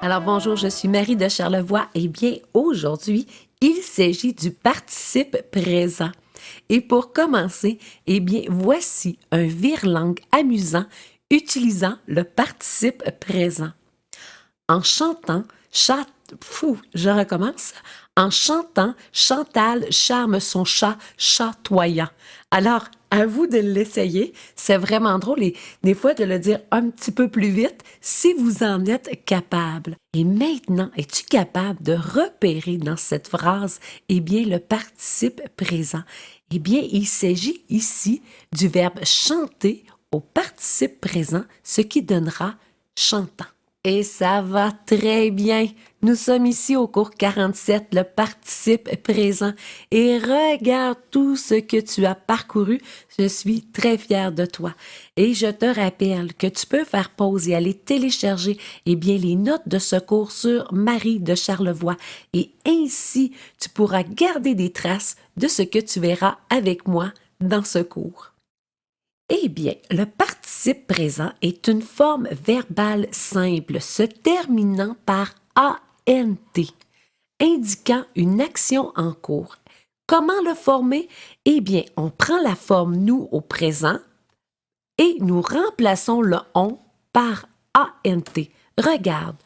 Alors bonjour, je suis Marie de Charlevoix et bien aujourd'hui, il s'agit du participe présent. Et pour commencer, eh bien voici un vire-langue amusant utilisant le participe présent. En chantant, je recommence. En chantant, Chantal charme son chat chatoyant. Alors, à vous de l'essayer. C'est vraiment drôle et des fois de le dire un petit peu plus vite si vous en êtes capable. Et maintenant, es-tu capable de repérer dans cette phrase, eh bien, le participe présent? Eh bien, il s'agit ici du verbe chanter au participe présent, ce qui donnera chantant. Et ça va très bien. Nous sommes ici au cours 47, le participe présent. Et regarde tout ce que tu as parcouru. Je suis très fière de toi. Et je te rappelle que tu peux faire pause et aller télécharger bien, les notes de ce cours sur Marie de Charlevoix. Et ainsi, tu pourras garder des traces de ce que tu verras avec moi dans ce cours. Eh bien, le participe présent est une forme verbale simple se terminant par ANT, indiquant une action en cours. Comment le former? Eh bien, on prend la forme nous au présent et nous remplaçons le on par ANT. Regarde,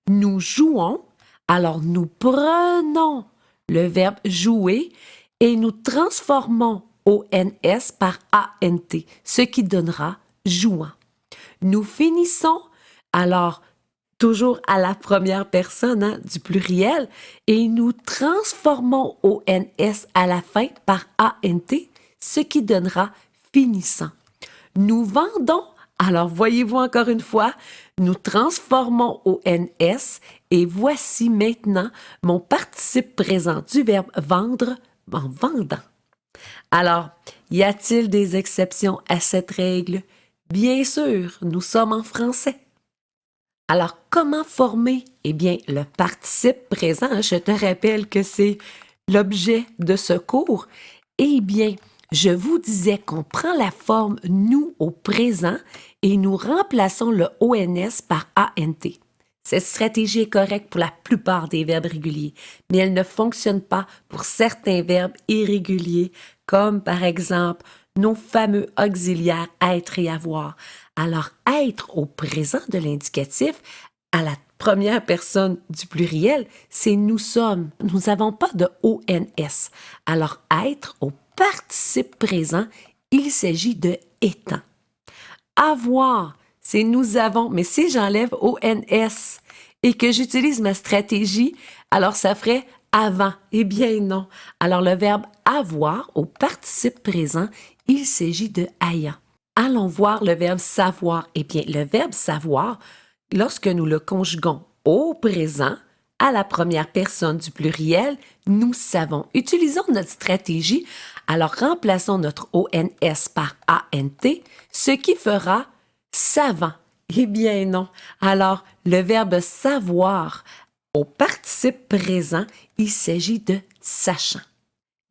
nous jouons, alors nous prenons le verbe jouer et nous transformons ONS par ANT, ce qui donnera jouant. Nous finissons, alors toujours à la première personne du pluriel, et nous transformons ONS à la fin par ANT, ce qui donnera finissant. Nous vendons, alors voyez-vous encore une fois, nous transformons ONS et voici maintenant mon participe présent du verbe vendre en vendant. Alors, y a-t-il des exceptions à cette règle? Bien sûr, nous sommes en français. Alors, comment former? Eh bien, le participe présent, je te rappelle que c'est l'objet de ce cours. Eh bien, je vous disais qu'on prend la forme nous au présent et nous remplaçons le ONS par ANT. Cette stratégie est correcte pour la plupart des verbes réguliers, mais elle ne fonctionne pas pour certains verbes irréguliers, comme par exemple nos fameux auxiliaires être et avoir. Alors, être au présent de l'indicatif, à la première personne du pluriel, c'est nous sommes. Nous n'avons pas de ONS. Alors, être au participe présent, il s'agit de étant. Avoir, c'est nous avons, mais si j'enlève ONS et que j'utilise ma stratégie, alors ça ferait avant. Eh bien non. Alors le verbe avoir au participe présent, il s'agit de ayant. Allons voir le verbe savoir. Eh bien, le verbe savoir, lorsque nous le conjuguons au présent, à la première personne du pluriel, nous savons. Utilisons notre stratégie. Alors, remplaçons notre ONS par ANT, ce qui fera savant. Eh bien non. Alors, le verbe savoir au participe présent, il s'agit de sachant.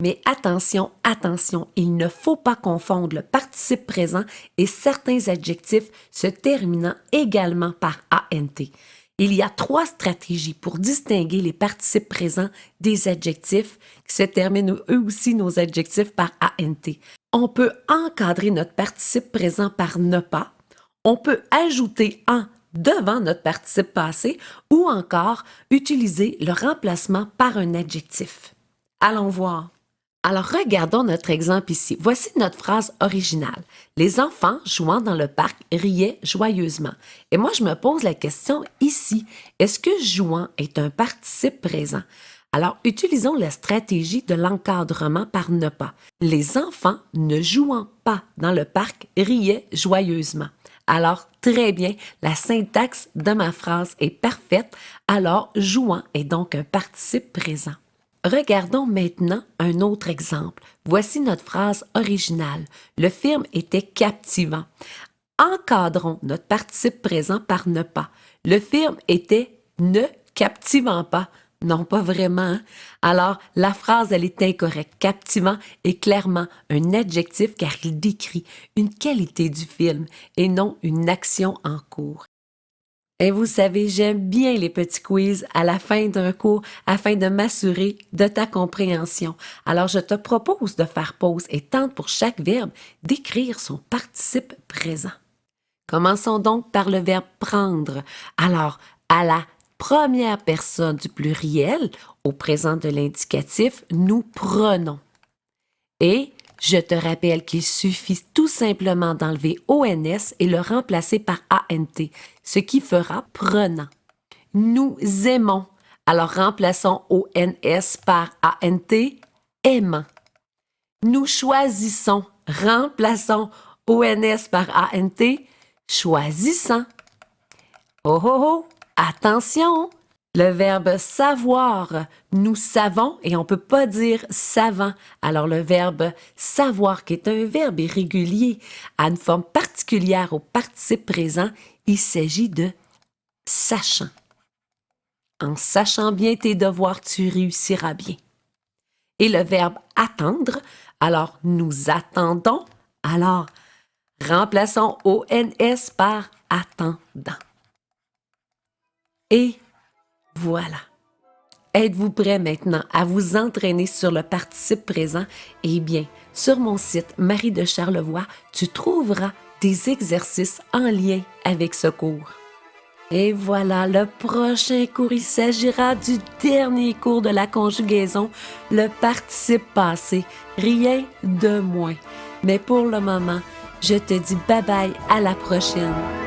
Mais attention, attention, il ne faut pas confondre le participe présent et certains adjectifs se terminant également par ANT. Il y a 3 stratégies pour distinguer les participes présents des adjectifs qui se terminent eux aussi nos adjectifs par ANT. On peut encadrer notre participe présent par ne pas. On peut ajouter en devant notre participe passé ou encore utiliser le remplacement par un adjectif. Allons voir. Alors, regardons notre exemple ici. Voici notre phrase originale. Les enfants jouant dans le parc riaient joyeusement. Et moi, je me pose la question ici, est-ce que jouant est un participe présent? Alors, utilisons la stratégie de l'encadrement par ne pas. Les enfants ne jouant pas dans le parc riaient joyeusement. Alors, très bien, la syntaxe de ma phrase est parfaite. Alors, jouant est donc un participe présent. Regardons maintenant un autre exemple. Voici notre phrase originale. Le film était captivant. Encadrons notre participe présent par ne pas. Le film était ne captivant pas. Non, pas vraiment. Alors, la phrase, elle est incorrecte. Captivant est clairement un adjectif car il décrit une qualité du film et non une action en cours. Et vous savez, j'aime bien les petits quiz à la fin d'un cours afin de m'assurer de ta compréhension. Alors, je te propose de faire pause et tente pour chaque verbe d'écrire son participe présent. Commençons donc par le verbe prendre. Alors, à la première personne du pluriel, au présent de l'indicatif, nous prenons. Et je te rappelle qu'il suffit tout simplement d'enlever ONS et le remplacer par ANT, ce qui fera prenant. Nous aimons. Alors remplaçons ONS par ANT, aimant. Nous choisissons. Remplaçons ONS par ANT, choisissant. Oh oh oh, attention! Le verbe savoir, nous savons et on ne peut pas dire savant. Alors le verbe savoir, qui est un verbe irrégulier, a une forme particulière au participe présent, il s'agit de sachant. En sachant bien tes devoirs, tu réussiras bien. Et le verbe attendre, alors nous attendons, alors remplaçons ONS par attendant. Et voilà. Êtes-vous prêt maintenant à vous entraîner sur le participe présent? Eh bien, sur mon site Marie de Charlevoix, tu trouveras des exercices en lien avec ce cours. Et voilà, le prochain cours, il s'agira du dernier cours de la conjugaison, le participe passé, rien de moins. Mais pour le moment, je te dis bye bye, à la prochaine.